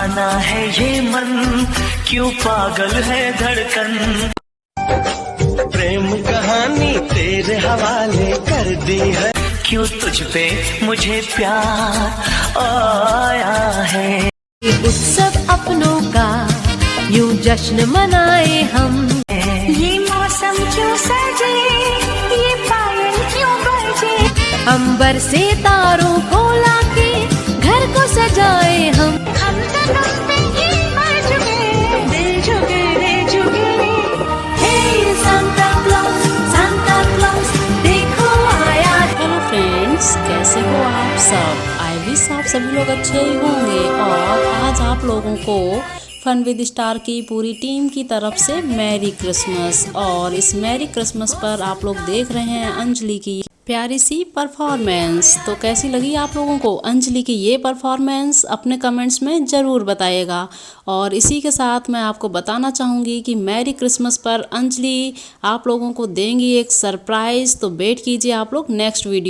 दीवाना है ये मन, क्यों पागल है धड़कन। प्रेम कहानी तेरे हवाले कर दी है, क्यों तुझ पे मुझे प्यार आया है। उत्सव अपनों का यूं जश्न मनाए हम, ये मौसम क्यों सजे, ये पायल क्यों बजे। अंबर से तारों को लाके घर को सजाए हम तो ये मर चुके, दिल झुके रे झुके। हे सांता क्लॉस देखो आया है। हेलो फ्रेंड्स, कैसे हो आप सब? आई विश आप सभी लोग अच्छे ही होंगे। और आज आप लोगों को फन विद स्टार की पूरी टीम की तरफ से मैरी क्रिसमस। और इस मैरी क्रिसमस पर आप लोग देख रहे हैं अंजलि की प्यारी सी परफॉर्मेंस। तो कैसी लगी आप लोगों को अंजलि की ये परफॉर्मेंस? अपने कमेंट्स में ज़रूर बताइएगा। और इसी के साथ मैं आपको बताना चाहूँगी कि मैरी क्रिसमस पर अंजलि आप लोगों को देंगी एक सरप्राइज़, तो वेट कीजिए आप लोग नेक्स्ट वीडियो।